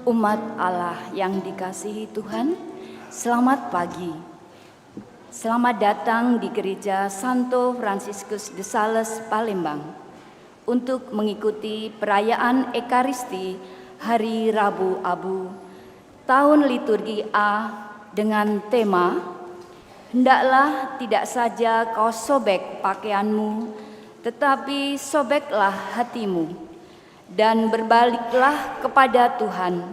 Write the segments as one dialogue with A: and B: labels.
A: Umat Allah yang dikasihi Tuhan, selamat pagi. Selamat datang di Gereja Santo Fransiskus de Sales, Palembang untuk mengikuti perayaan Ekaristi Hari Rabu Abu tahun liturgi A dengan tema "Hendaklah tidak saja kau sobek pakaianmu, tetapi sobeklah hatimu dan berbaliklah kepada Tuhan,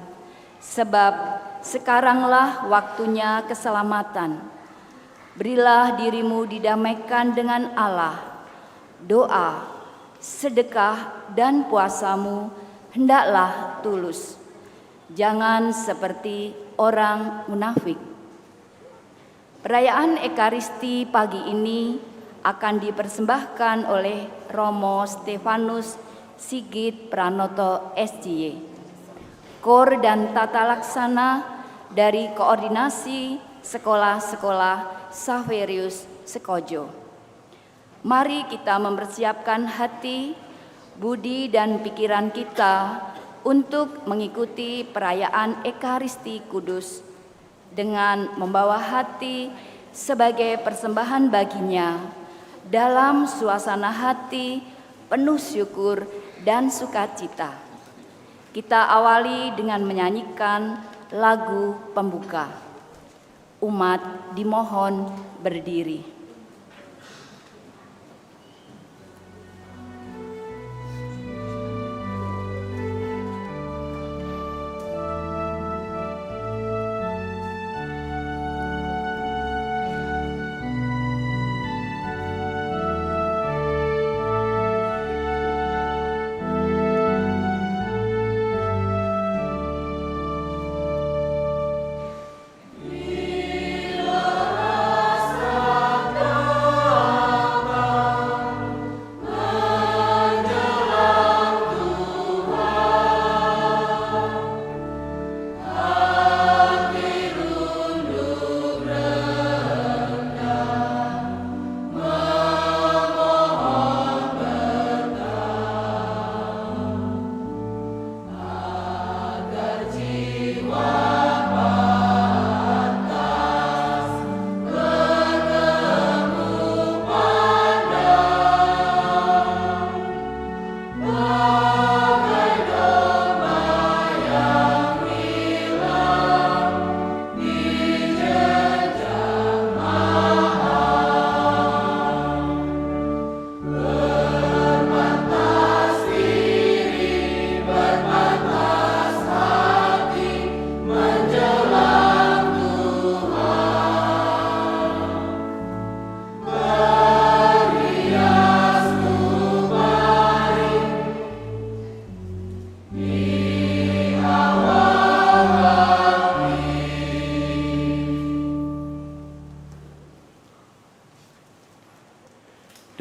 A: sebab sekaranglah waktunya keselamatan. Berilah dirimu didamaikan dengan Allah. Doa, sedekah, dan puasamu hendaklah tulus. Jangan seperti orang munafik." Perayaan Ekaristi pagi ini akan dipersembahkan oleh Romo Stefanus Sigit Pranoto SJ, Kor dan Tata Laksana dari Koordinasi Sekolah-Sekolah Saverius Sekojo. Mari kita mempersiapkan hati, budi, dan pikiran kita untuk mengikuti perayaan Ekaristi Kudus dengan membawa hati sebagai persembahan baginya dalam suasana hati penuh syukur dan sukacita. Kita awali dengan menyanyikan lagu pembuka. Umat dimohon berdiri.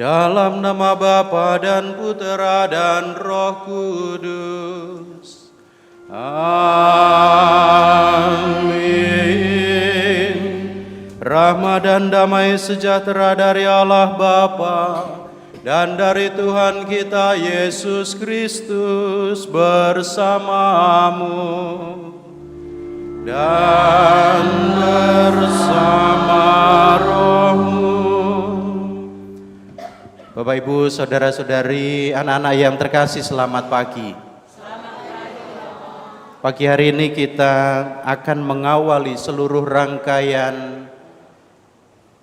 B: Dalam nama Bapa dan Putera dan Roh Kudus. Amin. Rahmat dan damai sejahtera dari Allah Bapa dan dari Tuhan kita Yesus Kristus bersamamu dan bersama rohmu. Bapak, Ibu, saudara-saudari, anak-anak yang terkasih, selamat pagi. Pagi hari ini kita akan mengawali seluruh rangkaian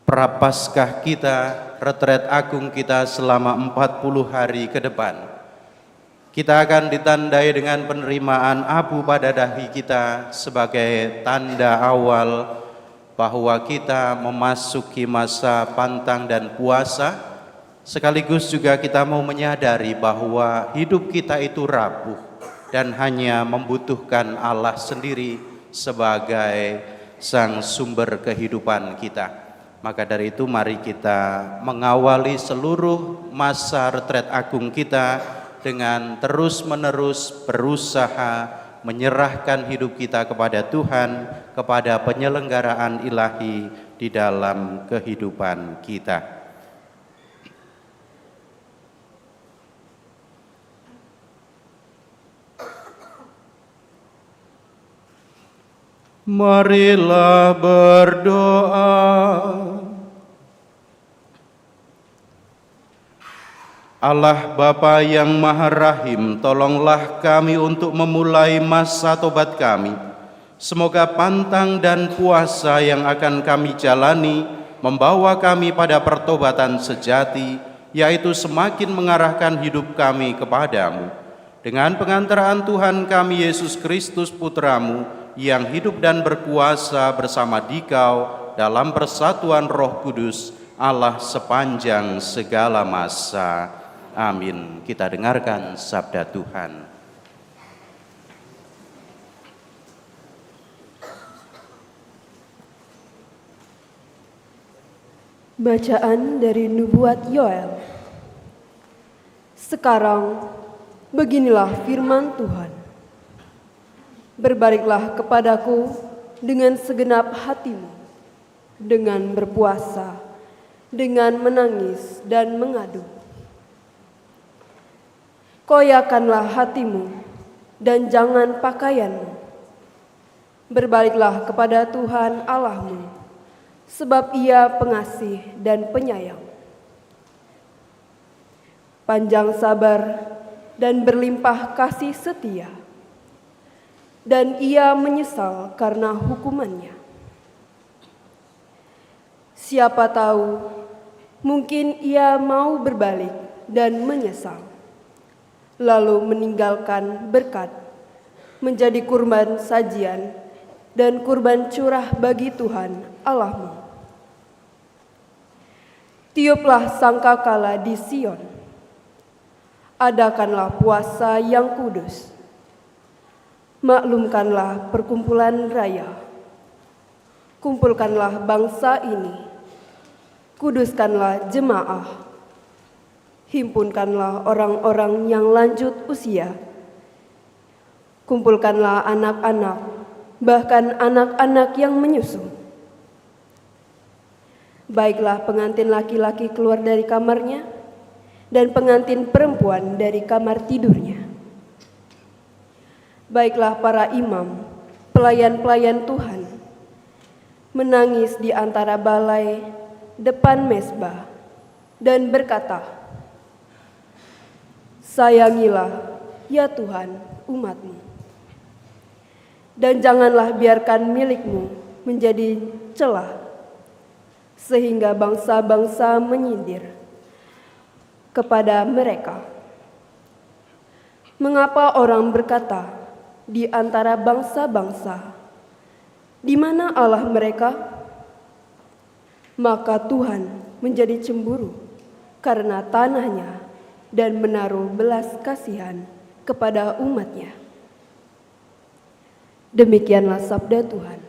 B: Prapaskah kita, retret agung kita selama 40 hari ke depan. Kita akan ditandai dengan penerimaan abu pada dahi kita sebagai tanda awal bahwa kita memasuki masa pantang dan puasa. Sekaligus juga kita mau menyadari bahwa hidup kita itu rapuh dan hanya membutuhkan Allah sendiri sebagai sang sumber kehidupan kita. Maka dari itu mari kita mengawali seluruh masa retret agung kita dengan terus-menerus berusaha menyerahkan hidup kita kepada Tuhan, kepada penyelenggaraan ilahi di dalam kehidupan kita. Marilah berdoa. Allah Bapa yang Maha Rahim, tolonglah kami untuk memulai masa tobat kami. Semoga pantang dan puasa yang akan kami jalani membawa kami pada pertobatan sejati, yaitu semakin mengarahkan hidup kami kepadamu. Dengan pengantaraan Tuhan kami Yesus Kristus Putra-Mu, yang hidup dan berkuasa bersama Dikau dalam persatuan Roh Kudus, Allah sepanjang segala masa. Amin. Kita dengarkan sabda Tuhan.
C: Bacaan dari Nubuat Yoel. Sekarang, beginilah firman Tuhan. Berbaliklah kepadaku dengan segenap hatimu, dengan berpuasa, dengan menangis dan mengadu. Koyakanlah hatimu dan jangan pakaianmu. Berbaliklah kepada Tuhan Allahmu, sebab Ia pengasih dan penyayang, panjang sabar dan berlimpah kasih setia, dan Ia menyesal karena hukumannya. Siapa tahu, mungkin Ia mau berbalik dan menyesal, lalu meninggalkan berkat, menjadi kurban sajian dan kurban curah bagi Tuhan Allahmu. Tiuplah sangkakala di Sion, adakanlah puasa yang kudus. Maklumkanlah perkumpulan raya, kumpulkanlah bangsa ini, kuduskanlah jemaah, himpunkanlah orang-orang yang lanjut usia, kumpulkanlah anak-anak, bahkan anak-anak yang menyusu. Baiklah pengantin laki-laki keluar dari kamarnya, dan pengantin perempuan dari kamar tidurnya. Baiklah para imam, pelayan-pelayan Tuhan, menangis di antara balai depan mezbah dan berkata, sayangilah ya Tuhan umat-Mu, dan janganlah biarkan milik-Mu menjadi celah, sehingga bangsa-bangsa menyindir kepada mereka. Mengapa orang berkata di antara bangsa-bangsa, di mana Allah mereka? Maka Tuhan menjadi cemburu karena tanahnya dan menaruh belas kasihan kepada umat-Nya. Demikianlah sabda Tuhan.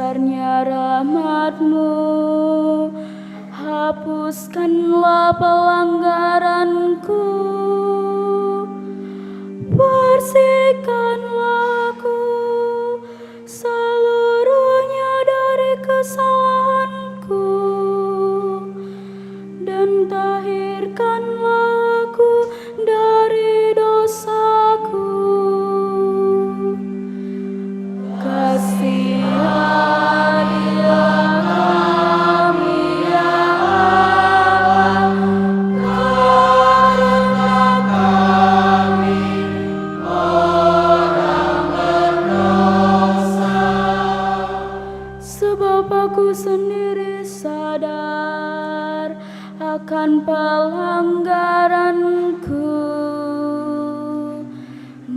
D: besarnya rahmat-Mu, hapuskanlah pelanggaranku, bersihkanlah aku seluruhnya dari kesalahanku, dan tahirkanlah aku dari dosaku. Kasihanilah kami ya Allah, karena kami orang berdosa. Sebab aku sendiri sadar akan pelanggaranku,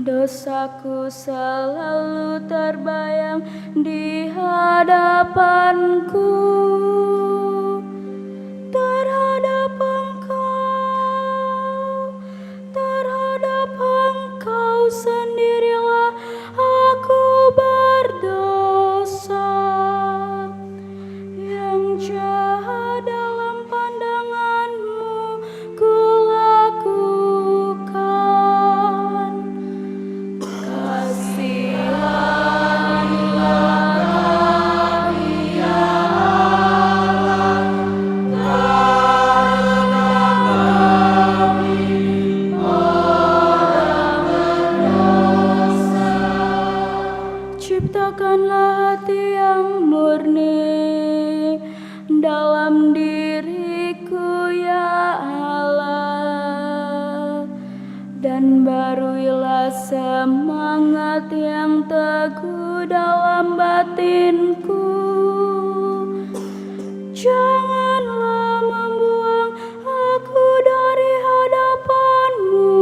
D: dosaku selalu terbayang di hadapanku. Terhadap Engkau sendirilah aku berdosa, yang jahat dalam pandangan-Mu ku lakukan. Kasihanilah kami ya Allah, karena kami orang berdosa. Ciptakanlah hati yang murni dalam diriku ya Allah, dan baruilah semangat yang teguh dalam batinku. Janganlah membuang aku dari hadapan-Mu,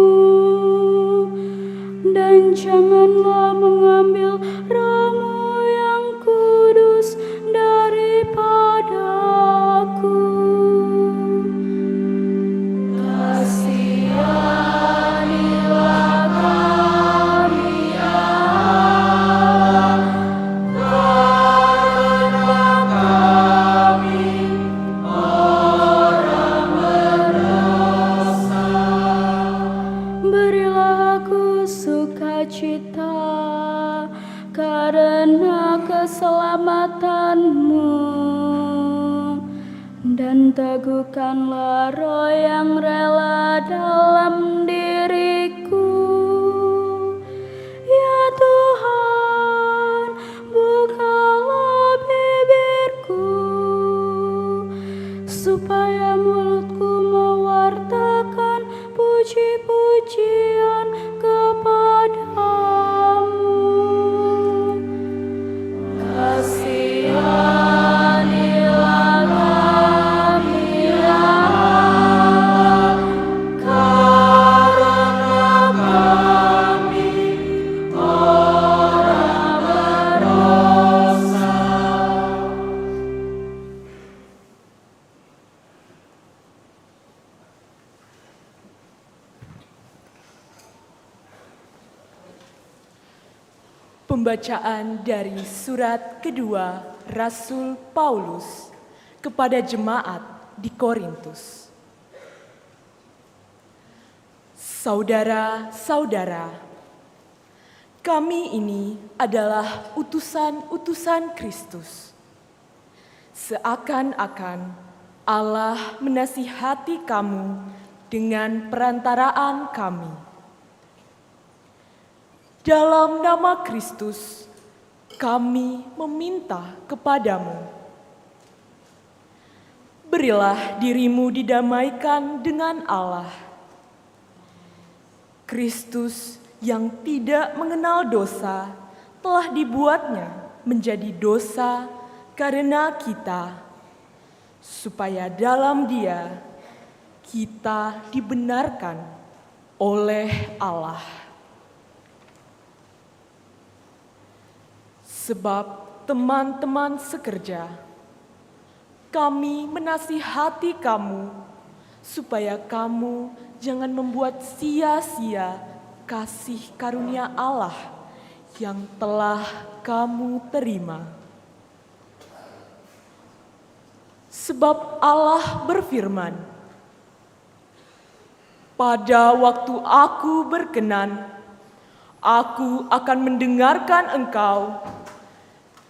D: dan janganlah mengambil Roh-Mu yang kudus daripadaku. Kasihanilah kami ya Allah, karena kami orang berdosa. Berilah aku sukacita karena keselamatan-Mu, dan teguhkanlah roh yang rela dalam diriku. Ya Tuhan, bukalah bibirku, supaya mulutku mewartakan puji-pujian kepadamu. Kasihanilah kami ya Allah, karena kami orang berdosa.
E: Pembacaan dari surat kedua Rasul Paulus kepada jemaat di Korintus. Saudara-saudara, kami ini adalah utusan-utusan Kristus. Seakan-akan Allah menasihati kamu dengan perantaraan kami. Dalam nama Kristus, kami meminta kepadamu, berilah dirimu didamaikan dengan Allah. Kristus yang tidak mengenal dosa telah dibuatnya menjadi dosa karena kita, supaya dalam Dia kita dibenarkan oleh Allah. Sebab teman-teman sekerja, kami menasihati kamu supaya kamu jangan membuat sia-sia kasih karunia Allah yang telah kamu terima. Sebab Allah berfirman, "Pada waktu Aku berkenan, Aku akan mendengarkan engkau,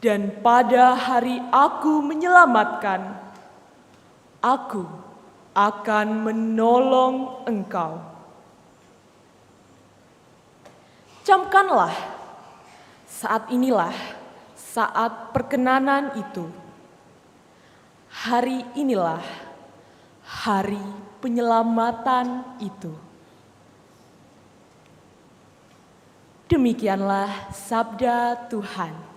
E: dan pada hari Aku menyelamatkan, Aku akan menolong engkau." Camkanlah, saat inilah saat perkenanan itu. Hari inilah hari penyelamatan itu. Demikianlah sabda Tuhan.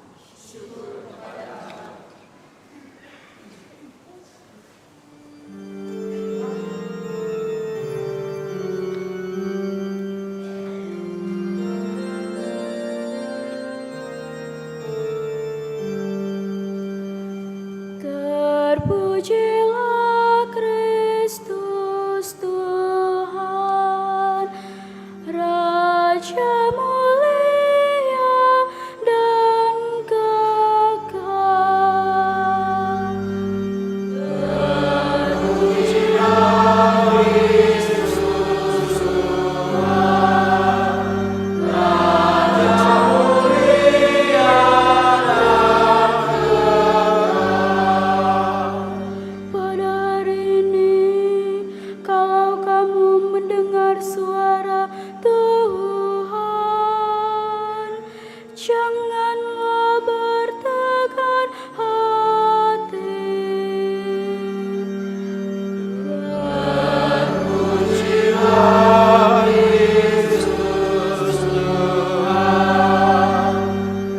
D: Terpujilah Kristus Tuhan, Raja mulia dan kekal. Terpujilah Kristus Tuhan, Raja mulia dan pada hari ini, kalau kamu mendengar suara Tuhan, janganlah bertekad hati. Terpujilah Kristus Tuhan,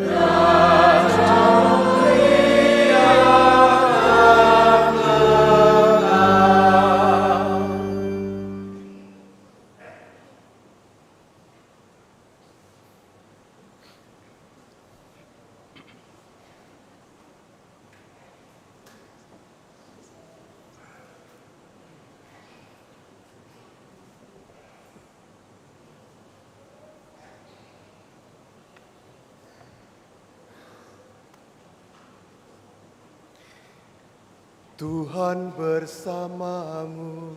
D: Raja mulia dan kekal.
F: Tuhan bersamamu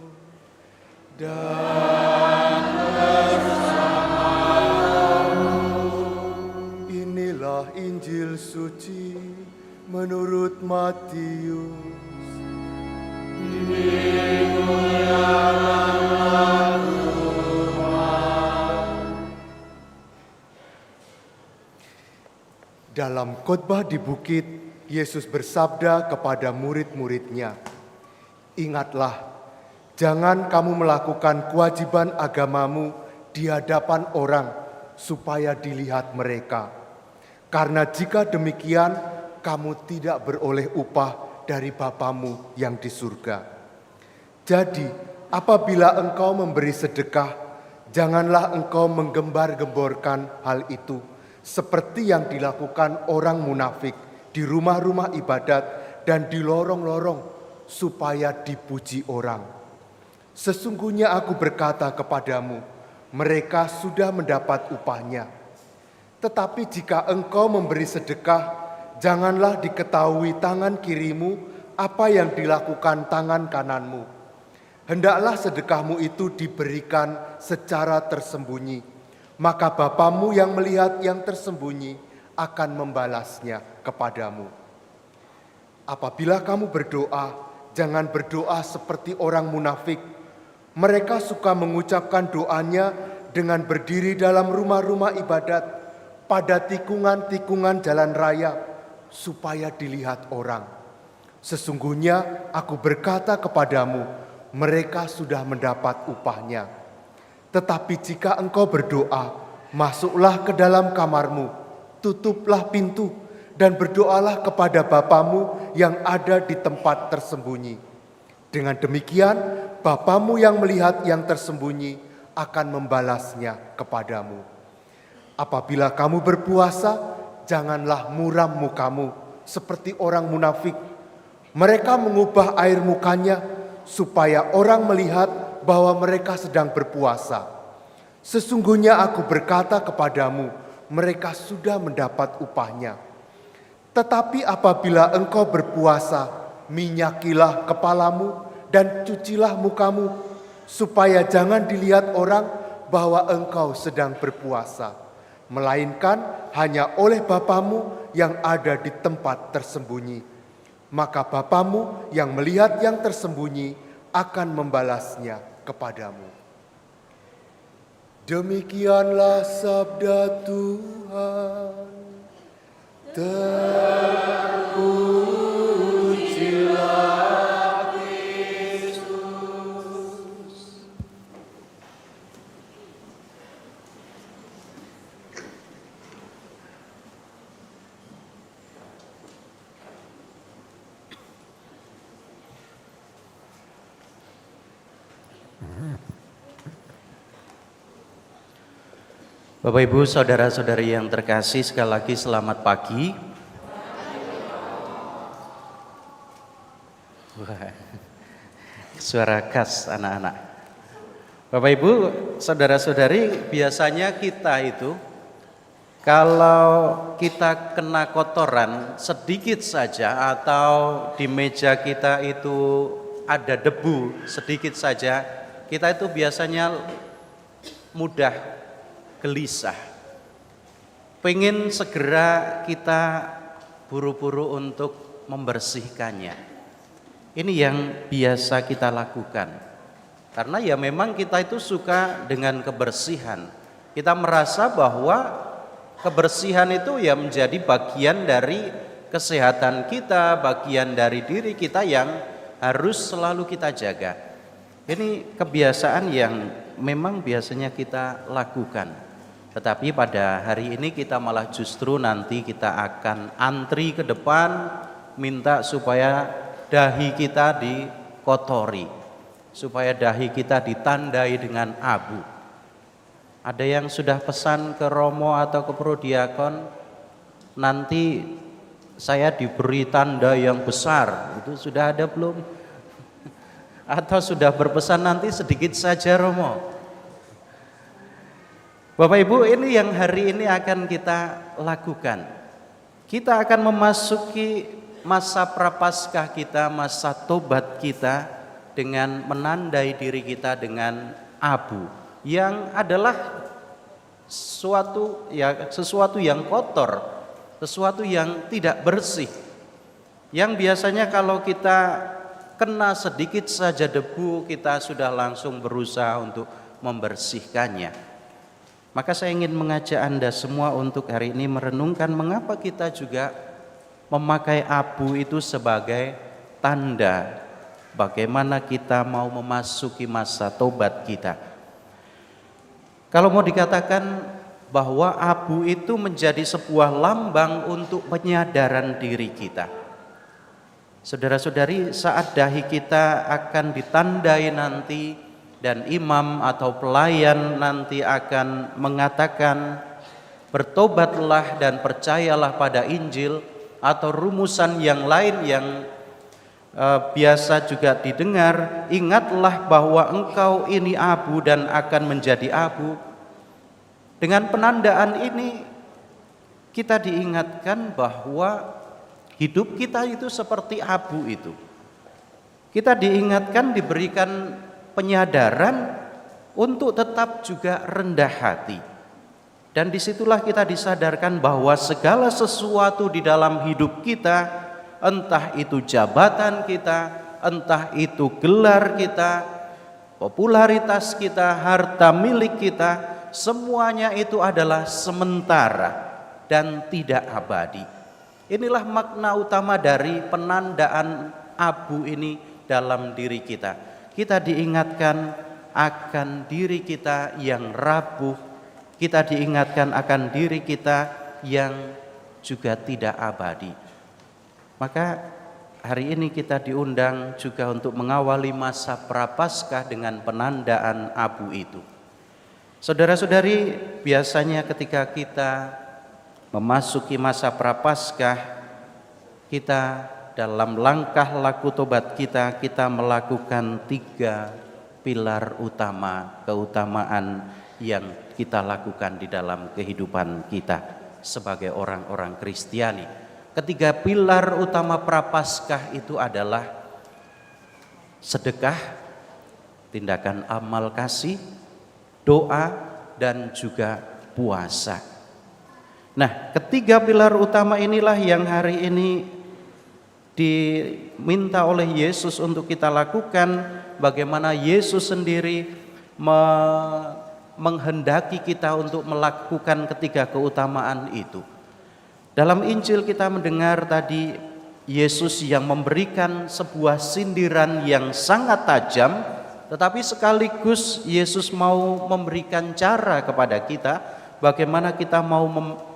F: dan bersamamu. Inilah Injil suci menurut Matius. Dalam khotbah di bukit, Yesus bersabda kepada murid-muridnya, "Ingatlah, jangan kamu melakukan kewajiban agamamu di hadapan orang supaya dilihat mereka. Karena jika demikian, kamu tidak beroleh upah dari Bapamu yang di surga. Jadi, apabila engkau memberi sedekah, janganlah engkau menggembar-gemborkan hal itu, seperti yang dilakukan orang munafik di rumah-rumah ibadat dan di lorong-lorong supaya dipuji orang. Sesungguhnya aku berkata kepadamu, mereka sudah mendapat upahnya. Tetapi jika engkau memberi sedekah, janganlah diketahui tangan kirimu apa yang dilakukan tangan kananmu. Hendaklah sedekahmu itu diberikan secara tersembunyi, maka Bapamu yang melihat yang tersembunyi akan membalasnya kepadamu. Apabila kamu berdoa, jangan berdoa seperti orang munafik. Mereka suka mengucapkan doanya dengan berdiri dalam rumah-rumah ibadat, pada tikungan-tikungan jalan raya, supaya dilihat orang. Sesungguhnya aku berkata kepadamu, mereka sudah mendapat upahnya. Tetapi jika engkau berdoa, masuklah ke dalam kamarmu, tutuplah pintu, dan berdoalah kepada Bapamu yang ada di tempat tersembunyi. Dengan demikian, Bapamu yang melihat yang tersembunyi akan membalasnya kepadamu. Apabila kamu berpuasa, janganlah muram mukamu seperti orang munafik. Mereka mengubah air mukanya supaya orang melihat bahwa mereka sedang berpuasa. Sesungguhnya aku berkata kepadamu, mereka sudah mendapat upahnya. Tetapi apabila engkau berpuasa, minyakilah kepalamu dan cucilah mukamu, supaya jangan dilihat orang bahwa engkau sedang berpuasa, melainkan hanya oleh Bapamu yang ada di tempat tersembunyi. Maka Bapamu yang melihat yang tersembunyi akan membalasnya kepadamu. Demikianlah sabda Tuhan. Terpujilah Kristus.
B: Bapak Ibu, saudara-saudari yang terkasih, sekali lagi selamat pagi. Wah, suara khas anak-anak. Bapak Ibu, saudara-saudari, biasanya kita itu kalau kita kena kotoran sedikit saja atau di meja kita itu ada debu sedikit saja, kita itu biasanya mudah gelisah, pengen segera kita buru-buru untuk membersihkannya. Ini yang biasa kita lakukan, karena ya memang kita itu suka dengan kebersihan. Kita merasa bahwa kebersihan itu ya menjadi bagian dari kesehatan kita, bagian dari diri kita yang harus selalu kita jaga. Ini kebiasaan yang memang biasanya kita lakukan. Tetapi pada hari ini kita malah justru nanti kita akan antri ke depan minta supaya dahi kita dikotori, supaya dahi kita ditandai dengan abu. Ada yang sudah pesan ke Romo atau ke Prodiakon, nanti saya diberi tanda yang besar, itu sudah ada belum? Atau sudah berpesan nanti sedikit saja Romo? Bapak Ibu, ini yang hari ini akan kita lakukan. Kita akan memasuki masa prapaskah kita, masa tobat kita dengan menandai diri kita dengan abu, yang adalah sesuatu yang kotor, sesuatu yang tidak bersih. Yang biasanya kalau kita kena sedikit saja debu, kita sudah langsung berusaha untuk membersihkannya. Maka saya ingin mengajak Anda semua untuk hari ini merenungkan mengapa kita juga memakai abu itu sebagai tanda bagaimana kita mau memasuki masa tobat kita. Kalau mau dikatakan bahwa abu itu menjadi sebuah lambang untuk penyadaran diri kita. Saudara-saudari, saat dahi kita akan ditandai nanti dan imam atau pelayan nanti akan mengatakan bertobatlah dan percayalah pada Injil atau rumusan yang lain yang biasa juga didengar, ingatlah bahwa engkau ini abu dan akan menjadi abu. Dengan penandaan ini kita diingatkan bahwa hidup kita itu seperti abu itu. Kita diingatkan, diberikan penyadaran untuk tetap juga rendah hati. Dan disitulah kita disadarkan bahwa segala sesuatu di dalam hidup kita, entah itu jabatan kita, entah itu gelar kita, popularitas kita, harta milik kita, semuanya itu adalah sementara dan tidak abadi. Inilah makna utama dari penandaan abu ini dalam diri kita. Kita diingatkan akan diri kita yang rapuh, kita diingatkan akan diri kita yang juga tidak abadi. Maka hari ini kita diundang juga untuk mengawali masa prapaskah dengan penandaan abu itu. Saudara-saudari, biasanya ketika kita memasuki masa prapaskah, kita dalam langkah laku tobat kita melakukan 3 pilar utama keutamaan yang kita lakukan di dalam kehidupan kita sebagai orang-orang Kristiani. ketiga pilar utama Prapaskah itu adalah sedekah, tindakan amal kasih, doa, dan juga puasa. Nah, ketiga pilar utama inilah yang hari ini diminta oleh Yesus untuk kita lakukan, bagaimana Yesus sendiri menghendaki kita untuk melakukan ketiga keutamaan itu. Dalam Injil kita mendengar tadi Yesus yang memberikan sebuah sindiran yang sangat tajam, tetapi sekaligus Yesus mau memberikan cara kepada kita bagaimana kita mau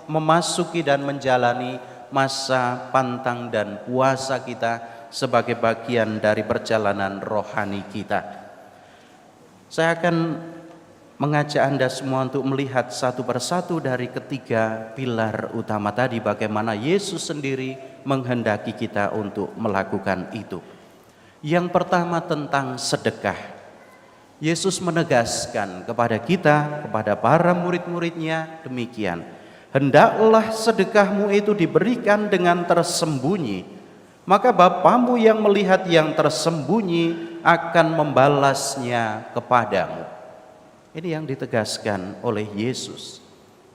B: memasuki dan menjalani masa pantang dan puasa kita sebagai bagian dari perjalanan rohani kita. Saya akan mengajak Anda semua untuk melihat satu persatu dari ketiga pilar utama tadi, bagaimana Yesus sendiri menghendaki kita untuk melakukan itu. Yang pertama tentang sedekah. Yesus menegaskan kepada kita, kepada para murid-muridnya demikian, hendaklah sedekahmu itu diberikan dengan tersembunyi, maka Bapamu yang melihat yang tersembunyi akan membalasnya kepadamu. Ini yang ditegaskan oleh Yesus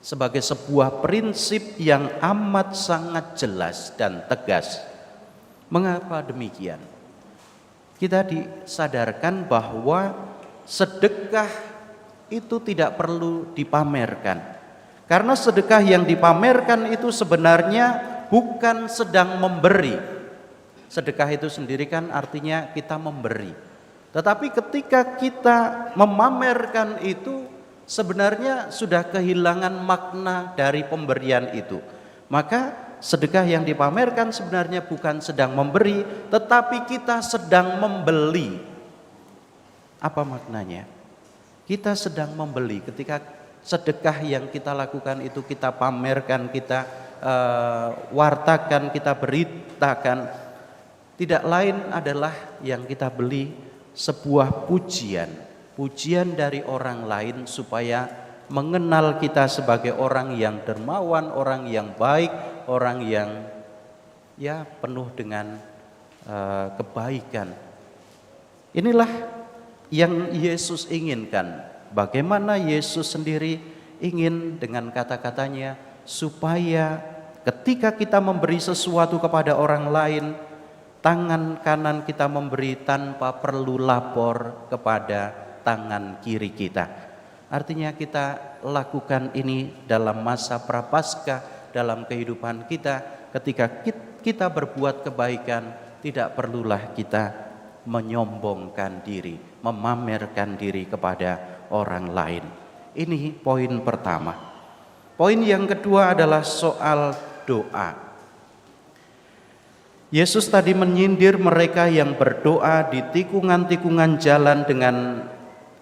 B: sebagai sebuah prinsip yang amat sangat jelas dan tegas. Mengapa demikian? Kita disadarkan bahwa sedekah itu tidak perlu dipamerkan. Karena sedekah yang dipamerkan itu sebenarnya bukan sedang memberi. Sedekah itu sendiri kan artinya kita memberi. Tetapi ketika kita memamerkan itu sebenarnya sudah kehilangan makna dari pemberian itu. Maka sedekah yang dipamerkan sebenarnya bukan sedang memberi, tetapi kita sedang membeli. Apa maknanya? Kita sedang membeli. Ketika sedekah yang kita lakukan itu kita pamerkan, kita wartakan, kita beritakan, tidak lain adalah yang kita beli sebuah pujian dari orang lain supaya mengenal kita sebagai orang yang dermawan, orang yang baik, orang yang penuh dengan kebaikan. Inilah yang Yesus inginkan. Bagaimana Yesus sendiri ingin dengan kata-katanya supaya ketika kita memberi sesuatu kepada orang lain, tangan kanan kita memberi tanpa perlu lapor kepada tangan kiri kita. Artinya kita lakukan ini dalam masa Prapaskah, dalam kehidupan kita. Ketika kita berbuat kebaikan, tidak perlulah kita menyombongkan diri, memamerkan diri kepada orang lain. Ini poin pertama. Poin yang kedua adalah soal doa. Yesus tadi menyindir mereka yang berdoa di tikungan-tikungan jalan dengan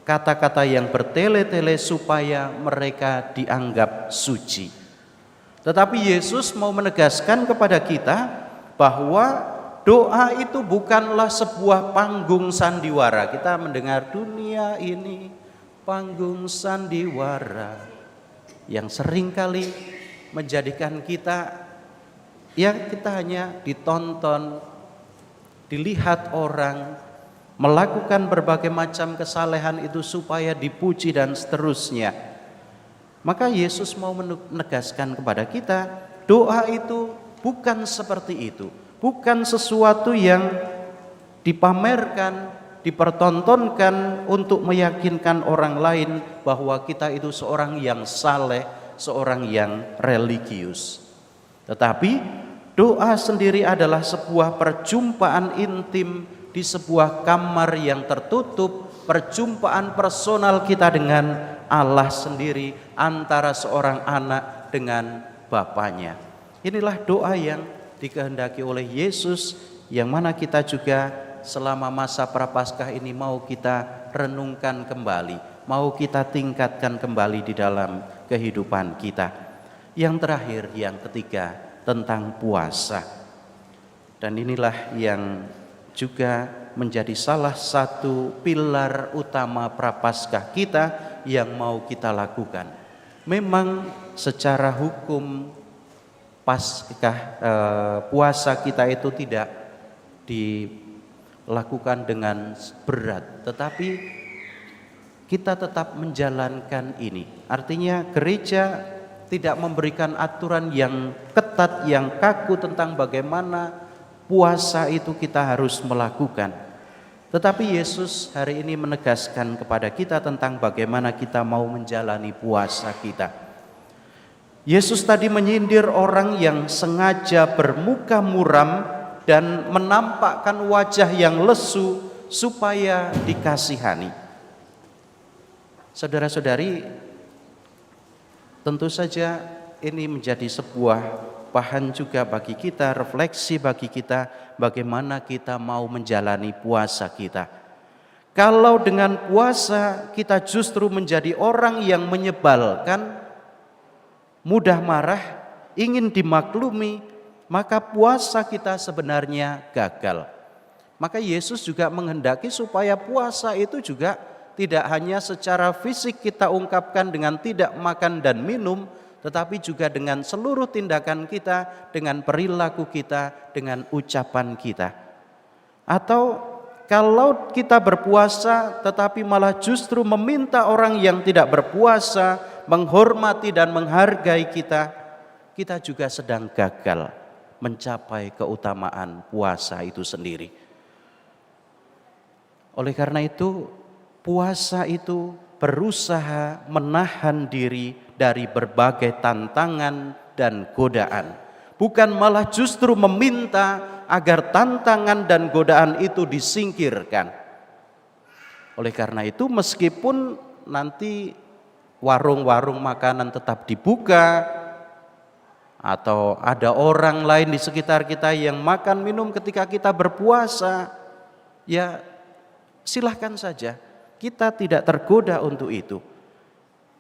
B: kata-kata yang bertele-tele supaya mereka dianggap suci. Tetapi Yesus mau menegaskan kepada kita bahwa doa itu bukanlah sebuah panggung sandiwara. Kita mendengar dunia ini panggung sandiwara yang seringkali menjadikan kita kita hanya ditonton, dilihat orang, melakukan berbagai macam kesalehan itu supaya dipuji dan seterusnya. Maka Yesus mau menegaskan kepada kita, doa itu bukan seperti itu. Bukan sesuatu yang dipamerkan, dipertontonkan untuk meyakinkan orang lain bahwa kita itu seorang yang saleh, seorang yang religius. Tetapi doa sendiri adalah sebuah perjumpaan intim di sebuah kamar yang tertutup, perjumpaan personal kita dengan Allah sendiri, antara seorang anak dengan bapaknya. Inilah doa yang dikehendaki oleh Yesus, yang mana kita juga selama masa Prapaskah ini mau kita renungkan kembali, mau kita tingkatkan kembali di dalam kehidupan kita. Yang terakhir, yang ketiga, tentang puasa. Dan inilah yang juga menjadi salah satu pilar utama Prapaskah kita yang mau kita lakukan. Memang secara hukum puasa kita itu tidak dilakukan dengan berat, tetapi kita tetap menjalankan ini. Artinya gereja tidak memberikan aturan yang ketat, yang kaku tentang bagaimana puasa itu kita harus melakukan. Tetapi Yesus hari ini menegaskan kepada kita tentang bagaimana kita mau menjalani puasa kita. Yesus tadi menyindir orang yang sengaja bermuka muram dan menampakkan wajah yang lesu supaya dikasihani. Saudara-saudari, tentu saja ini menjadi sebuah bahan juga bagi kita, refleksi bagi kita, bagaimana kita mau menjalani puasa kita. Kalau dengan puasa kita justru menjadi orang yang menyebalkan, mudah marah, ingin dimaklumi, maka puasa kita sebenarnya gagal. Maka Yesus juga menghendaki supaya puasa itu juga tidak hanya secara fisik kita ungkapkan dengan tidak makan dan minum, tetapi juga dengan seluruh tindakan kita, dengan perilaku kita, dengan ucapan kita. Atau kalau kita berpuasa tetapi malah justru meminta orang yang tidak berpuasa menghormati dan menghargai kita, kita juga sedang gagal mencapai keutamaan puasa itu sendiri. Oleh karena itu, puasa itu berusaha menahan diri dari berbagai tantangan dan godaan. Bukan malah justru meminta agar tantangan dan godaan itu disingkirkan. Oleh karena itu, meskipun nanti warung-warung makanan tetap dibuka, atau ada orang lain di sekitar kita yang makan minum ketika kita berpuasa, ya silahkan saja, kita tidak tergoda untuk itu.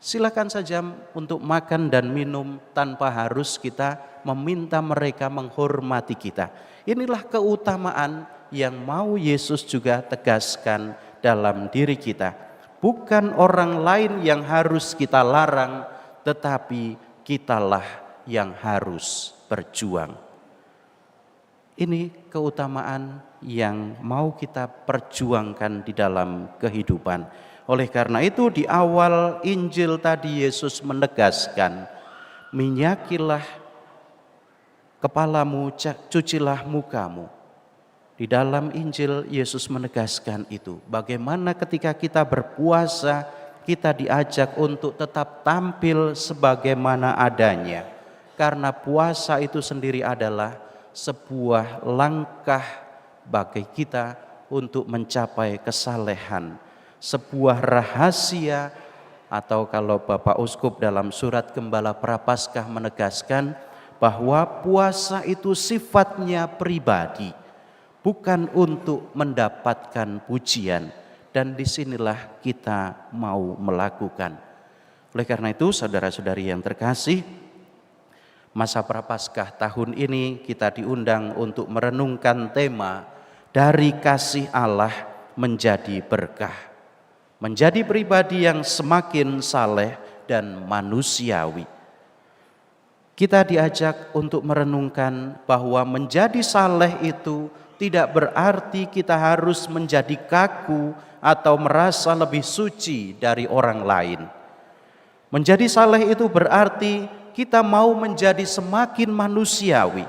B: Silakan saja untuk makan dan minum tanpa harus kita meminta mereka menghormati kita. Inilah keutamaan yang mau Yesus juga tegaskan dalam diri kita. Bukan orang lain yang harus kita larang, tetapi kitalah yang harus berjuang. Ini keutamaan yang mau kita perjuangkan di dalam kehidupan. Oleh karena itu di awal Injil tadi Yesus menegaskan, minyakilah kepalamu, cucilah mukamu. Di dalam Injil Yesus menegaskan itu. Bagaimana ketika kita berpuasa, kita diajak untuk tetap tampil sebagaimana adanya. Karena puasa itu sendiri adalah sebuah langkah bagi kita untuk mencapai kesalehan. Sebuah rahasia, atau kalau Bapak Uskup dalam surat Gembala Prapaskah menegaskan bahwa puasa itu sifatnya pribadi, bukan untuk mendapatkan pujian, dan disinilah kita mau melakukan. Oleh karena itu saudara-saudari yang terkasih, masa Prapaskah tahun ini kita diundang untuk merenungkan tema dari kasih Allah menjadi berkah. Menjadi pribadi yang semakin saleh dan manusiawi. Kita diajak untuk merenungkan bahwa menjadi saleh itu tidak berarti kita harus menjadi kaku atau merasa lebih suci dari orang lain. Menjadi saleh itu berarti kita mau menjadi semakin manusiawi.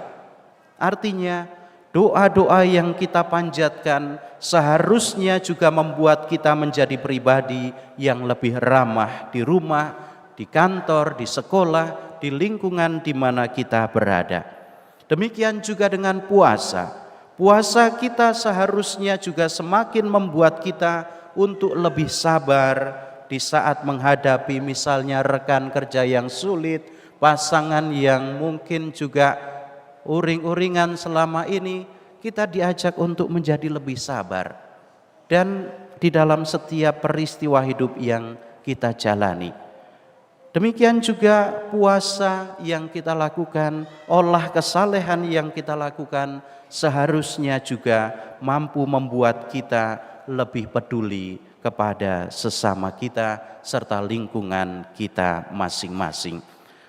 B: Artinya doa-doa yang kita panjatkan seharusnya juga membuat kita menjadi pribadi yang lebih ramah di rumah, di kantor, di sekolah, di lingkungan di mana kita berada. Demikian juga dengan puasa. Puasa kita seharusnya juga semakin membuat kita untuk lebih sabar di saat menghadapi misalnya rekan kerja yang sulit, pasangan yang mungkin juga uring-uringan selama ini. Kita diajak untuk menjadi lebih sabar. Dan di dalam setiap peristiwa hidup yang kita jalani. Demikian juga puasa yang kita lakukan, olah kesalehan yang kita lakukan seharusnya juga mampu membuat kita lebih peduli kepada sesama kita serta lingkungan kita masing-masing.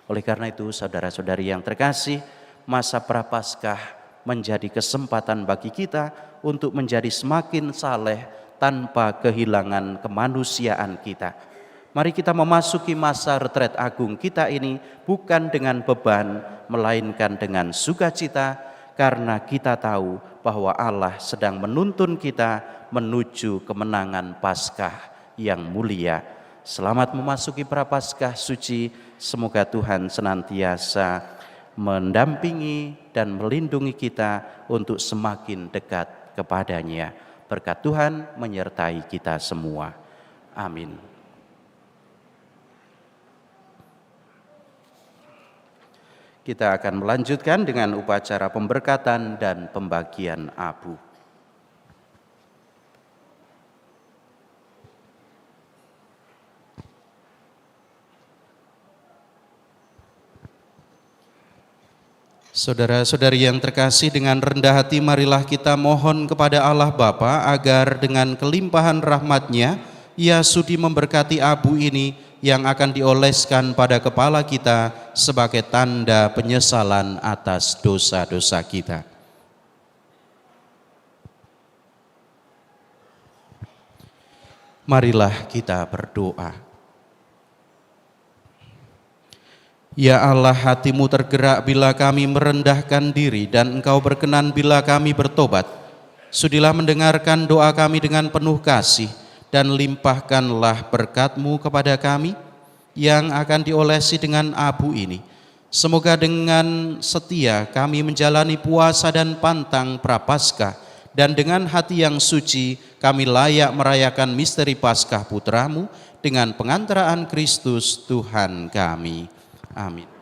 B: Oleh karena itu saudara-saudari yang terkasih, masa Prapaskah menjadi kesempatan bagi kita untuk menjadi semakin saleh tanpa kehilangan kemanusiaan kita. Mari kita memasuki masa retret agung kita ini bukan dengan beban, melainkan dengan sukacita, karena kita tahu bahwa Allah sedang menuntun kita menuju kemenangan Paskah yang mulia. Selamat memasuki Prapaskah suci, semoga Tuhan senantiasa mendampingi dan melindungi kita untuk semakin dekat kepadanya. Berkat Tuhan menyertai kita semua. Amin. Kita akan melanjutkan dengan upacara pemberkatan dan pembagian abu. Saudara-saudari yang terkasih, dengan rendah hati marilah kita mohon kepada Allah Bapa agar dengan kelimpahan rahmat-Nya Ia sudi memberkati abu ini yang akan dioleskan pada kepala kita sebagai tanda penyesalan atas dosa-dosa kita. Marilah kita berdoa. Ya Allah, hatimu tergerak bila kami merendahkan diri dan Engkau berkenan bila kami bertobat. Sudilah mendengarkan doa kami dengan penuh kasih dan limpahkanlah berkat-Mu kepada kami yang akan diolesi dengan abu ini. Semoga dengan setia kami menjalani puasa dan pantang Prapaskah, dan dengan hati yang suci kami layak merayakan misteri Paskah Putra-Mu dengan pengantaraan Kristus Tuhan kami. Amin.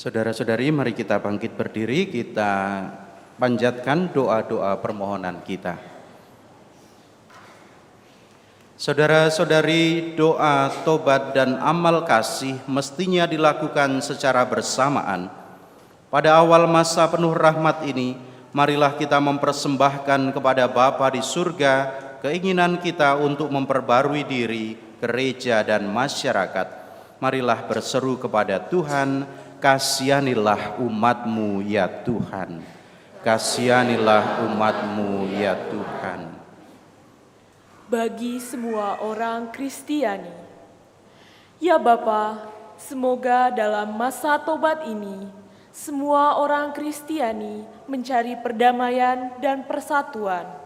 B: Saudara-saudari, mari kita bangkit berdiri, kita panjatkan doa-doa permohonan kita. Saudara-saudari, doa, tobat, dan amal kasih mestinya dilakukan secara bersamaan. Pada awal masa penuh rahmat ini, marilah kita mempersembahkan kepada Bapa di surga keinginan kita untuk memperbarui diri, gereja, dan masyarakat. Marilah berseru kepada Tuhan, kasihanilah umat-Mu ya Tuhan. Kasihanilah umat-Mu ya Tuhan.
E: Bagi semua orang Kristiani, ya Bapa, semoga dalam masa tobat ini, semua orang Kristiani mencari perdamaian dan persatuan.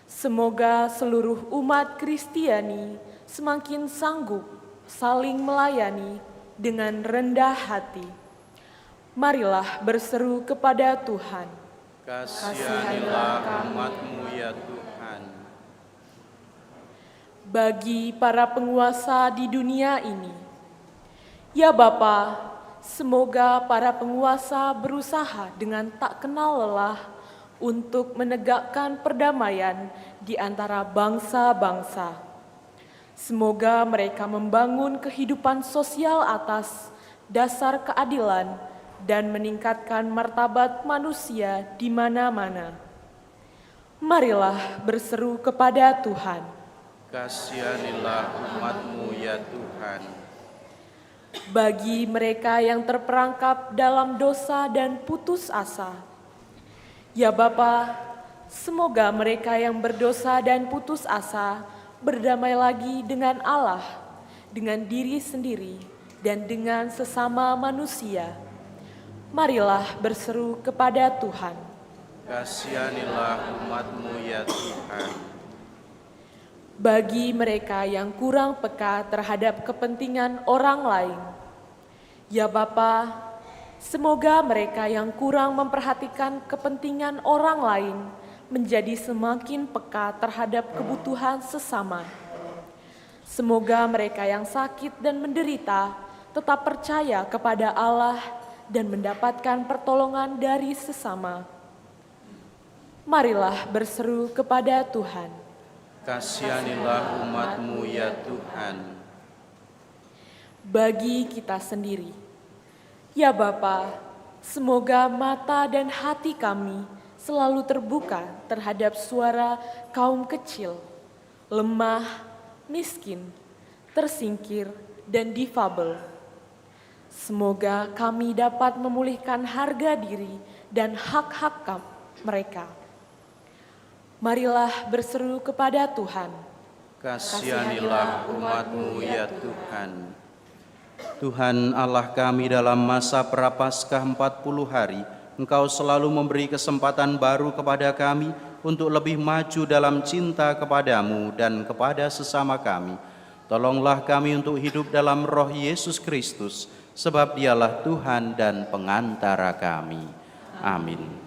E: Semoga seluruh umat Kristiani semakin sanggup saling melayani dengan rendah hati. Marilah berseru kepada Tuhan.
B: Kasihanilah umat-Mu ya Tuhan.
E: Bagi para penguasa di dunia ini, ya Bapa, semoga para penguasa berusaha dengan tak kenal lelah untuk menegakkan perdamaian di antara bangsa-bangsa. Semoga mereka membangun kehidupan sosial atas dasar keadilan dan meningkatkan martabat manusia di mana-mana. Marilah berseru kepada Tuhan.
B: Kasihanilah umat-Mu ya Tuhan.
E: Bagi mereka yang terperangkap dalam dosa dan putus asa, ya Bapa, semoga mereka yang berdosa dan putus asa berdamai lagi dengan Allah, dengan diri sendiri, dan dengan sesama manusia. Marilah berseru kepada Tuhan.
B: Kasihanilah umat-Mu ya Tuhan.
E: Bagi mereka yang kurang peka terhadap kepentingan orang lain, ya Bapa, semoga mereka yang kurang memperhatikan kepentingan orang lain menjadi semakin peka terhadap kebutuhan sesama. Semoga mereka yang sakit dan menderita tetap percaya kepada Allah dan mendapatkan pertolongan dari sesama. Marilah berseru kepada Tuhan.
B: Kasihanilah umat-Mu ya Tuhan.
E: Bagi kita sendiri, ya Bapa, semoga mata dan hati kami selalu terbuka terhadap suara kaum kecil, lemah, miskin, tersingkir, dan difabel. Semoga kami dapat memulihkan harga diri dan hak-hak mereka. Marilah berseru kepada Tuhan.
B: Kasihanilah umat-Mu ya Tuhan. Tuhan Allah kami, dalam masa prapaskah 40 hari, Engkau selalu memberi kesempatan baru kepada kami untuk lebih maju dalam cinta kepadamu dan kepada sesama kami. Tolonglah kami untuk hidup dalam roh Yesus Kristus, sebab Dialah Tuhan dan pengantara kami. Amin.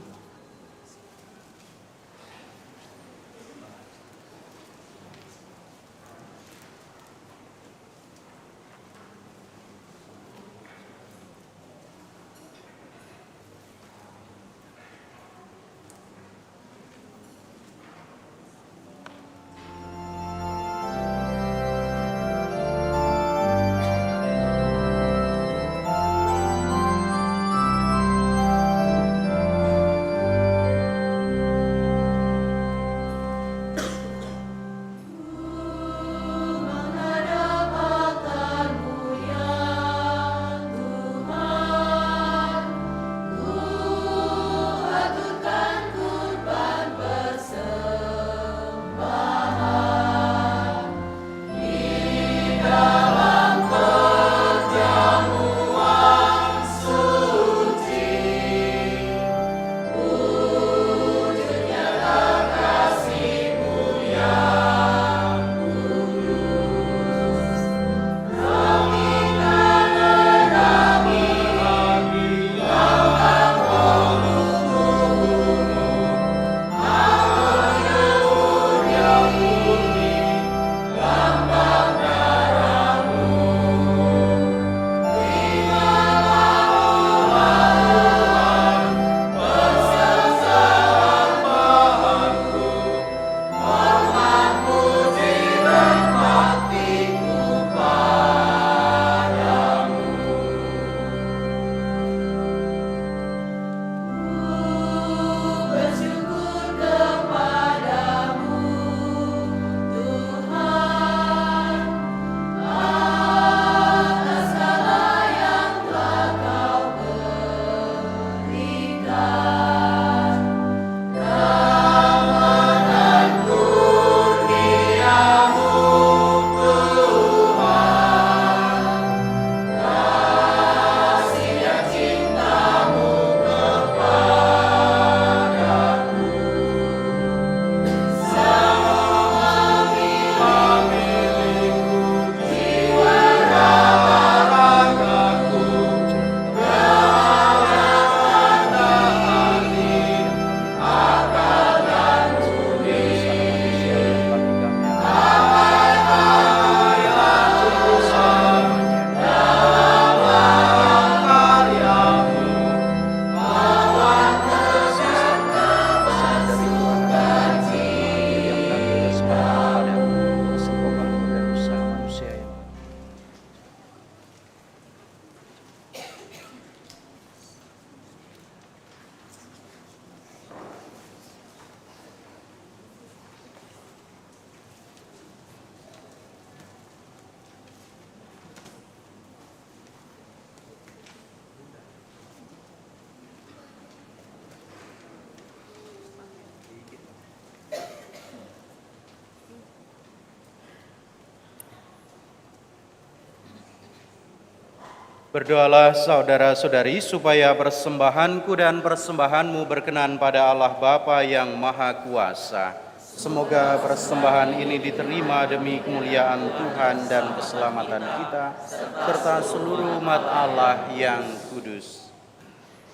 B: Berdoalah saudara-saudari supaya persembahanku dan persembahanmu berkenan pada Allah Bapa yang Maha Kuasa. Semoga persembahan ini diterima demi kemuliaan Tuhan dan keselamatan kita, serta seluruh umat Allah yang kudus.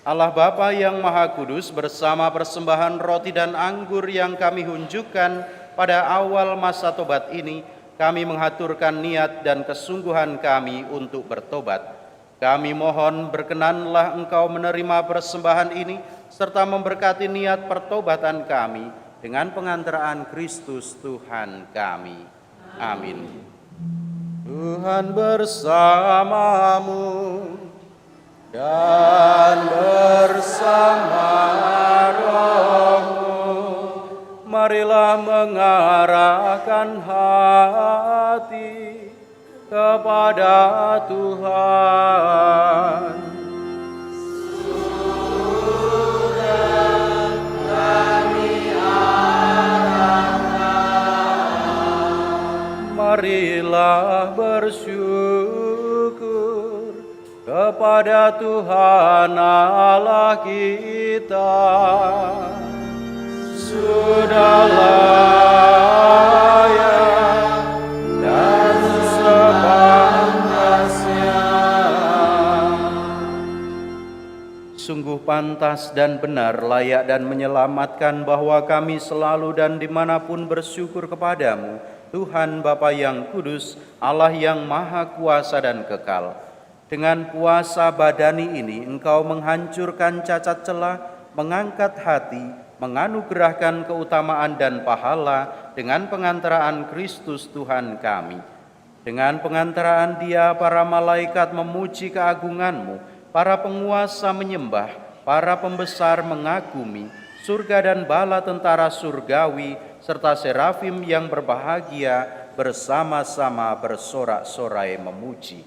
B: Allah Bapa yang Maha Kudus, bersama persembahan roti dan anggur yang kami hunjukkan pada awal masa tobat ini, kami menghaturkan niat dan kesungguhan kami untuk bertobat. Kami mohon berkenanlah Engkau menerima persembahan ini, serta memberkati niat pertobatan kami, dengan pengantaraan Kristus Tuhan kami. Amin. Tuhan bersamamu dan bersama rohmu. Marilah mengarahkan hati kepada Tuhan. Marilah bersyukur kepada Tuhan Allah kita. Sudah layak dan sepantasnya. Sungguh pantas dan benar, layak dan menyelamatkan bahwa kami selalu dan dimanapun bersyukur kepadamu, Tuhan Bapa yang kudus, Allah yang maha kuasa dan kekal. Dengan puasa badani ini, Engkau menghancurkan cacat celah, mengangkat hati, menganugerahkan keutamaan dan pahala dengan pengantaraan Kristus Tuhan kami. Dengan pengantaraan Dia, para malaikat memuji keagungan-Mu, para penguasa menyembah, para pembesar mengagumi, surga dan bala tentara surgawi, serta serafim yang berbahagia bersama-sama bersorak-sorai memuji.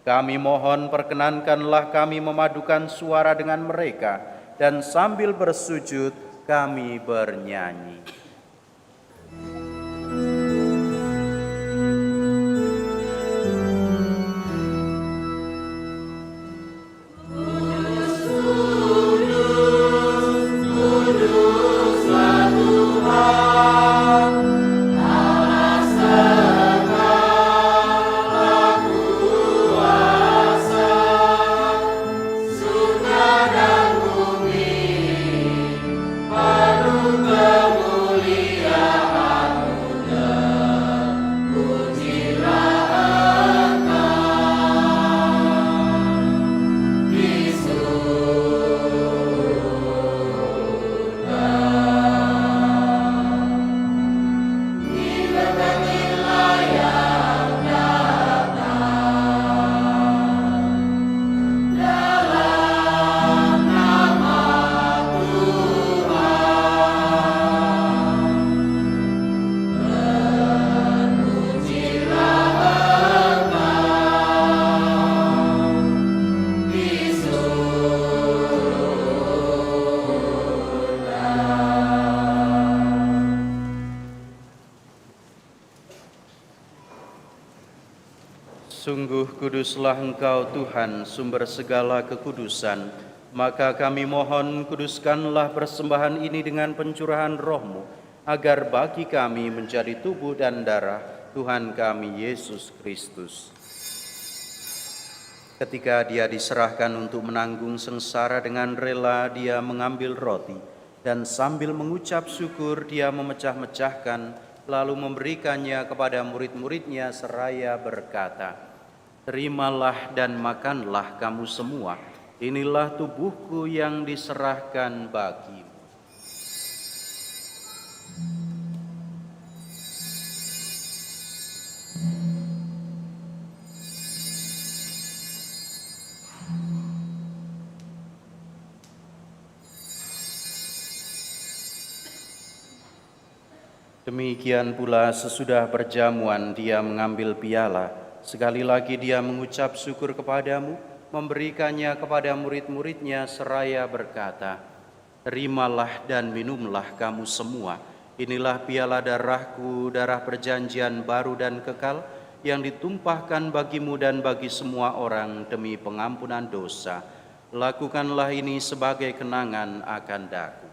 B: Kami mohon perkenankanlah kami memadukan suara dengan mereka, dan sambil bersujud kami bernyanyi. Sungguh kuduslah Engkau Tuhan, sumber segala kekudusan. Maka kami mohon, kuduskanlah persembahan ini dengan pencurahan Roh-Mu, agar bagi kami menjadi tubuh dan darah Tuhan kami Yesus Kristus. Ketika Dia diserahkan untuk menanggung sengsara dengan rela, Dia mengambil roti, dan sambil mengucap syukur Dia memecah-mecahkan, lalu memberikannya kepada murid-muridnya seraya berkata, "Terimalah dan makanlah kamu semua, inilah tubuhku yang diserahkan bagimu." Demikian pula sesudah perjamuan Dia mengambil piala. Sekali lagi Dia mengucap syukur kepadamu, memberikannya kepada murid-muridnya seraya berkata, "Terimalah dan minumlah kamu semua. Inilah piala darahku, darah perjanjian baru dan kekal, yang ditumpahkan bagimu dan bagi semua orang demi pengampunan dosa. Lakukanlah ini sebagai kenangan akan daku.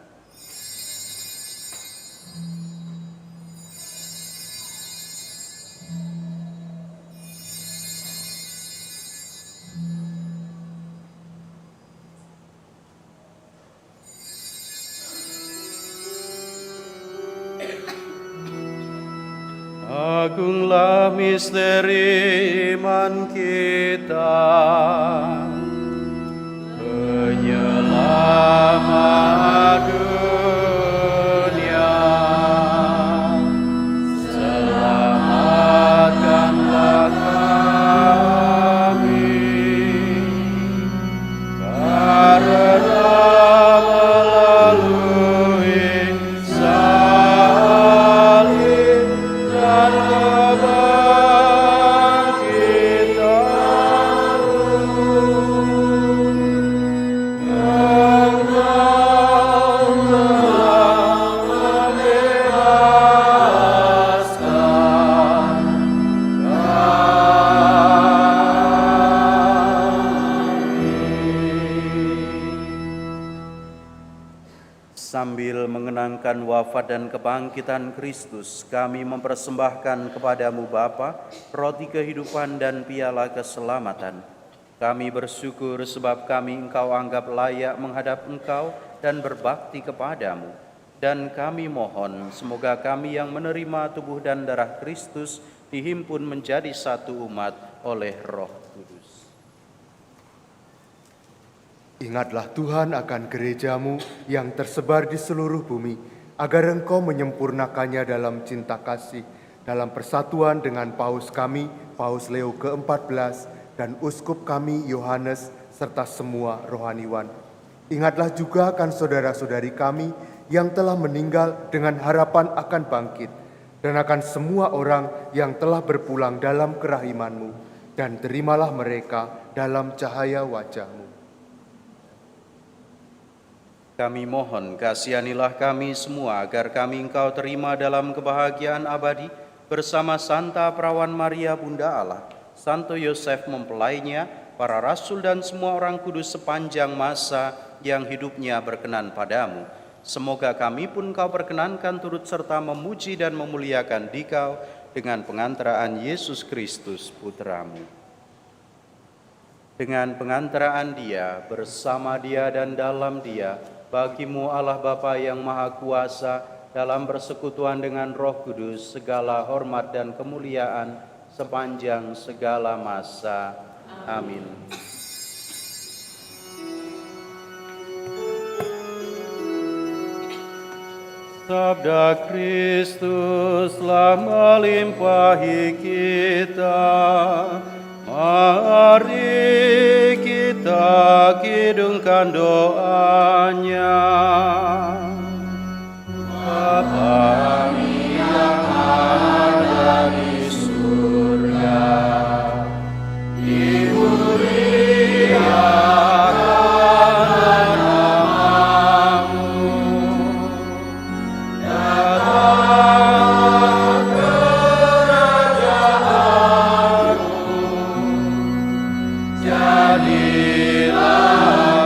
B: Agunglah misteri iman kita, penyelamat dunia. Selamatkanlah kami, karena melalui salib dan sambil mengenangkan wafat dan kebangkitan Kristus, kami mempersembahkan kepadamu Bapa, roti kehidupan dan piala keselamatan. Kami bersyukur sebab kami Engkau anggap layak menghadap Engkau dan berbakti kepadamu. Dan kami mohon, semoga kami yang menerima tubuh dan darah Kristus dihimpun menjadi satu umat oleh Roh Kudus.
F: Ingatlah Tuhan akan gerejamu yang tersebar di seluruh bumi, agar Engkau menyempurnakannya dalam cinta kasih, dalam persatuan dengan Paus kami, Paus Leo ke-14, dan Uskup kami, Yohanes, serta semua rohaniwan. Ingatlah juga akan saudara-saudari kami yang telah meninggal dengan harapan akan bangkit, dan akan semua orang yang telah berpulang dalam kerahiman-Mu, dan terimalah mereka dalam cahaya wajah-Mu.
B: Kami mohon, kasihanilah kami semua agar kami Engkau terima dalam kebahagiaan abadi bersama Santa Perawan Maria Bunda Allah, Santo Yosef mempelainya, para rasul dan semua orang kudus sepanjang masa yang hidupnya berkenan padamu. Semoga kami pun Engkau perkenankan turut serta memuji dan memuliakan Dikau dengan pengantaraan Yesus Kristus Putramu. Dengan pengantaraan Dia, bersama Dia dan dalam Dia, bagimu Allah Bapa yang Maha Kuasa, dalam persekutuan dengan Roh Kudus, segala hormat dan kemuliaan sepanjang segala masa. Amin. Sabda Kristus telah melimpahi kita. Mari kita kidungkan doanya. Bapa yang ada di surga, dimuliakan namamu. Datanglah kerajaanmu, jadilah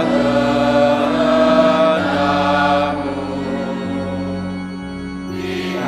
B: kehendakmu di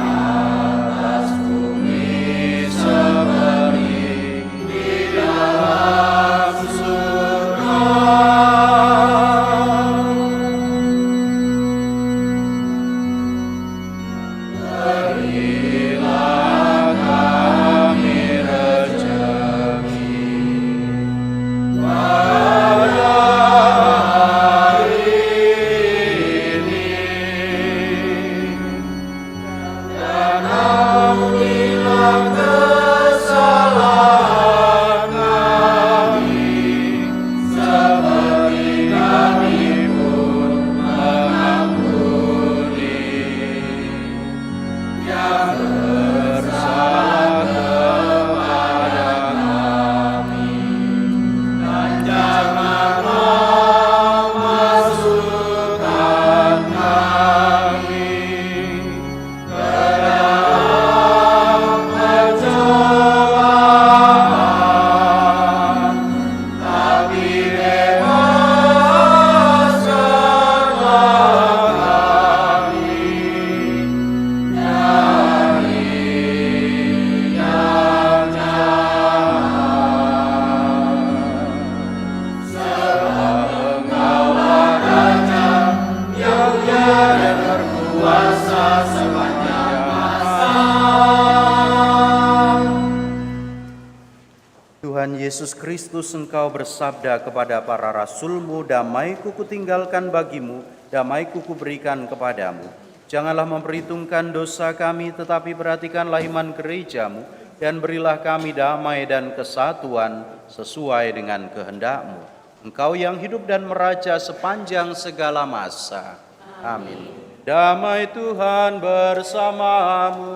B: Tuhan Yesus Kristus, Engkau bersabda kepada para rasul-Mu, damai-Ku kutinggalkan bagimu, damai-Ku kuberikan kepadamu. Janganlah memperhitungkan dosa kami, tetapi perhatikanlah iman gereja-Mu, dan berilah kami damai dan kesatuan sesuai dengan kehendak-Mu. Engkau yang hidup dan meraja sepanjang segala masa. Amin. Damai Tuhan bersamamu.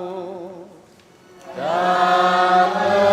B: Dan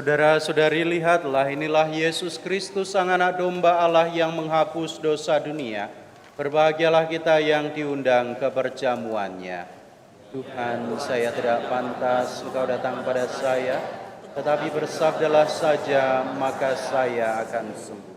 B: saudara-saudari, lihatlah, inilah Yesus Kristus, Sang Anak Domba Allah yang menghapus dosa dunia. Berbahagialah kita yang diundang ke perjamuannya. Tuhan, saya tidak pantas Engkau datang pada saya, tetapi bersabdalah saja, maka saya akan sembuh.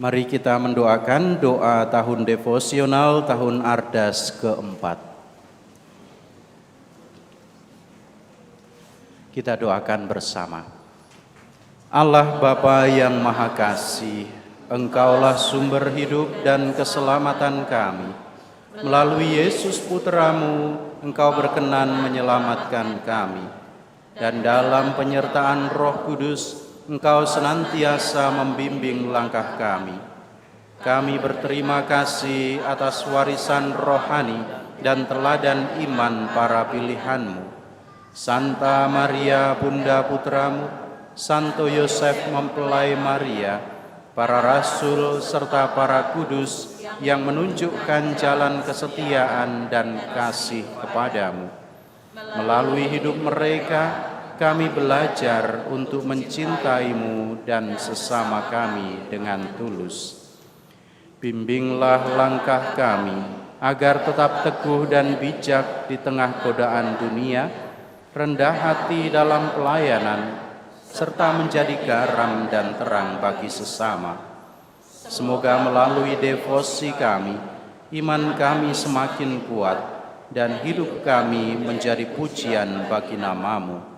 B: Mari kita mendoakan doa tahun devosional tahun Ardas keempat. Kita doakan bersama. Allah Bapa yang Maha Kasih, Engkaulah sumber hidup dan keselamatan kami. Melalui Yesus Putramu, Engkau berkenan menyelamatkan kami. Dan dalam penyertaan Roh Kudus, Engkau senantiasa membimbing langkah kami. Kami berterima kasih atas warisan rohani dan teladan iman para pilihan-Mu. Santa Maria Bunda Putramu, Santo Yosef mempelai Maria, para rasul serta para kudus yang menunjukkan jalan kesetiaan dan kasih kepadamu. Melalui hidup mereka, kami belajar untuk mencintai-Mu dan sesama kami dengan tulus. Bimbinglah langkah kami agar tetap teguh dan bijak di tengah godaan dunia, rendah hati dalam pelayanan, serta menjadi garam dan terang bagi sesama. Semoga melalui devosi kami, iman kami semakin kuat dan hidup kami menjadi pujian bagi nama-Mu.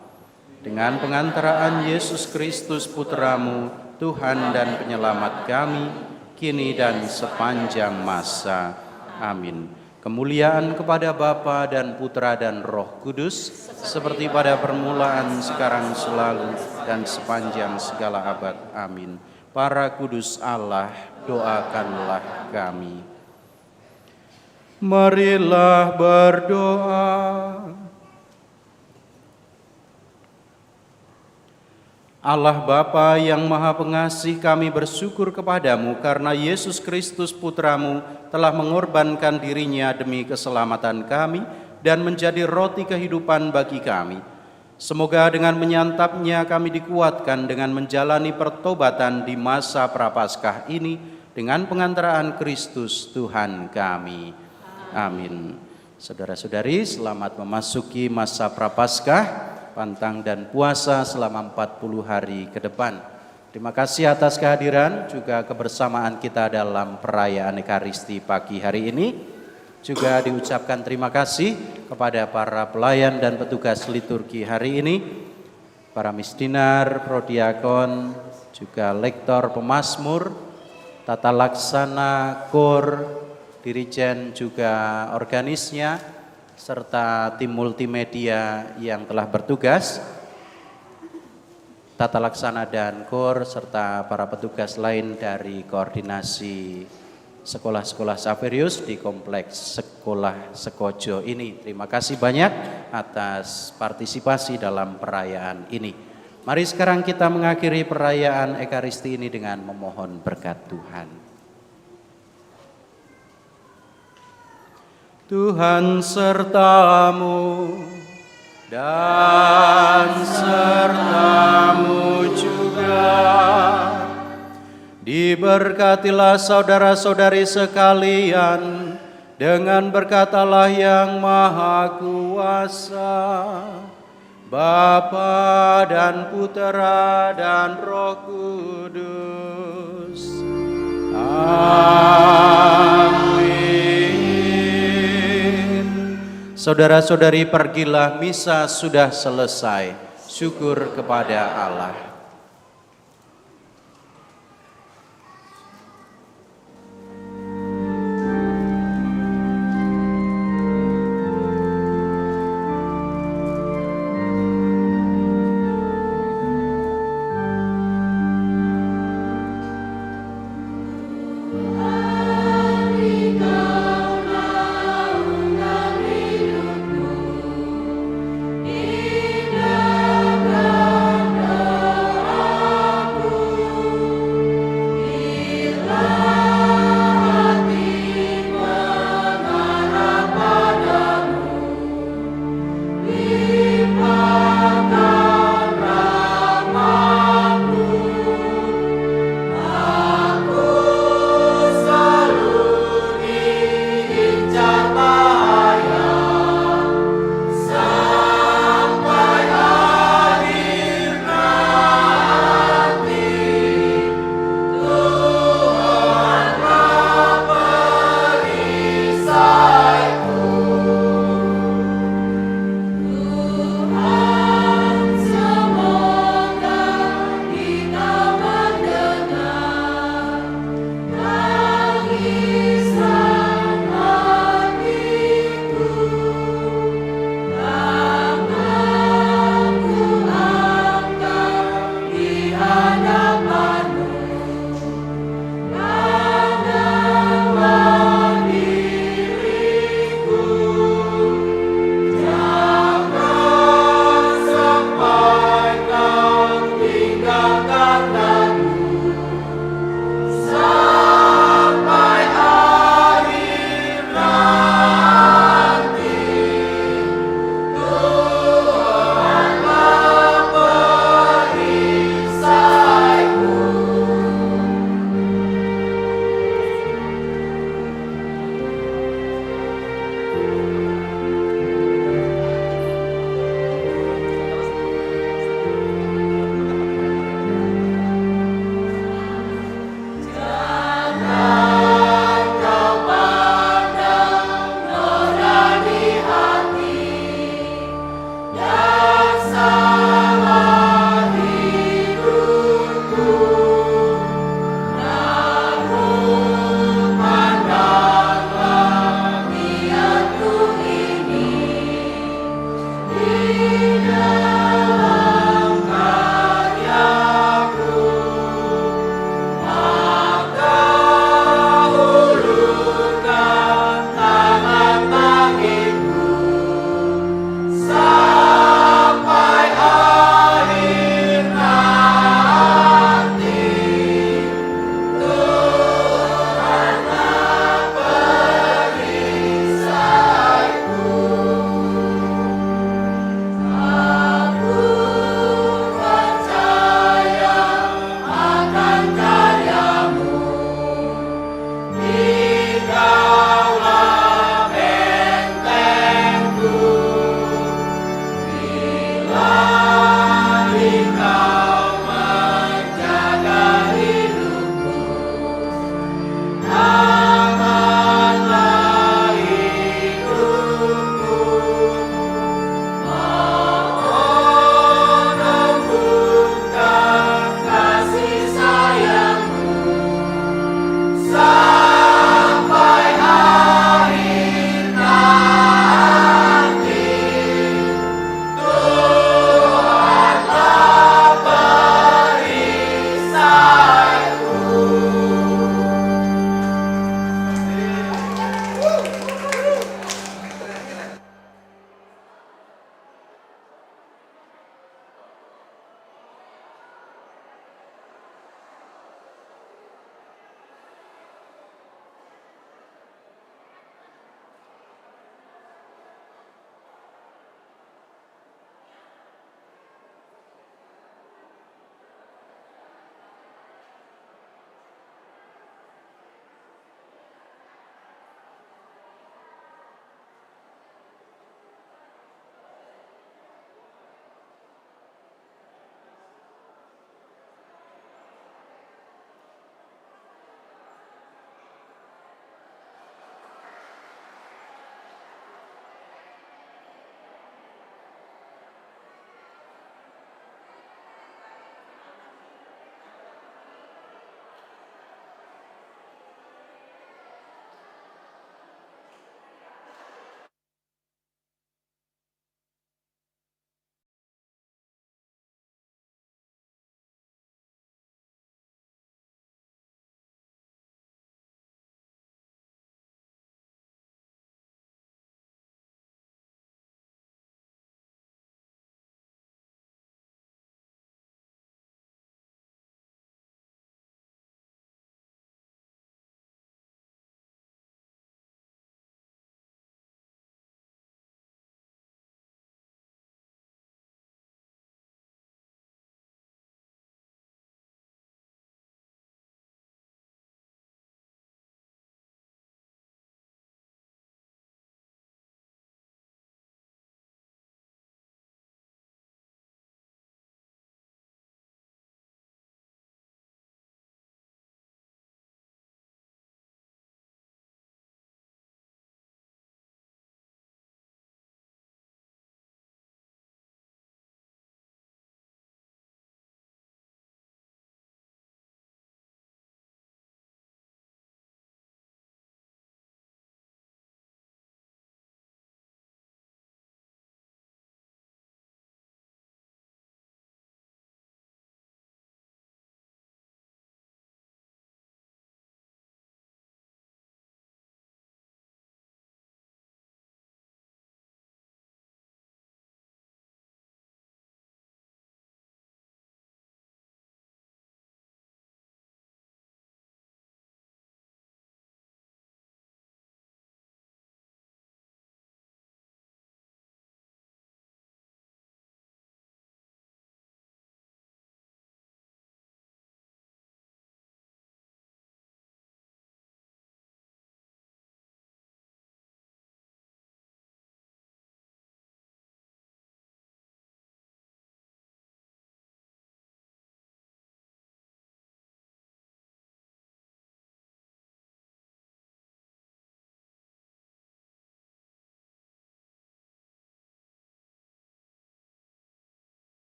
B: Dengan pengantaraan Yesus Kristus Putramu, Tuhan dan Penyelamat kami, kini dan sepanjang masa. Amin. Kemuliaan kepada Bapa dan Putra dan Roh Kudus, seperti pada permulaan, sekarang, selalu, dan sepanjang segala abad. Amin. Para kudus Allah, doakanlah kami. Marilah berdoa. Allah Bapa yang Maha Pengasih, kami bersyukur kepadamu karena Yesus Kristus Putramu telah mengorbankan dirinya demi keselamatan kami dan menjadi roti kehidupan bagi kami. Semoga dengan menyantapnya kami dikuatkan dengan menjalani pertobatan di masa Prapaskah ini dengan pengantaraan Kristus Tuhan kami. Amin. Saudara-saudari, selamat memasuki masa Prapaskah, pantang dan puasa selama 40 hari ke depan. Terima kasih atas kehadiran juga kebersamaan kita dalam perayaan Ekaristi pagi hari ini. Juga diucapkan terima kasih kepada para pelayan dan petugas liturgi hari ini, para misdinar, prodiakon, juga lektor pemazmur, tata laksana, kor, dirijen juga organisnya, serta tim multimedia yang telah bertugas, tata laksana dan kor, serta para petugas lain dari koordinasi sekolah-sekolah Saverius di Kompleks Sekolah Sekojo ini. Terima kasih banyak atas partisipasi dalam perayaan ini. Mari sekarang kita mengakhiri perayaan Ekaristi ini dengan memohon berkat Tuhan. Tuhan sertamu dan sertamu juga. Diberkatilah saudara-saudari sekalian dengan berkat Allah yang Maha Kuasa, Bapa dan Putera dan Roh Kudus. Amin. Saudara-saudari, pergilah, misa sudah selesai. Syukur kepada Allah.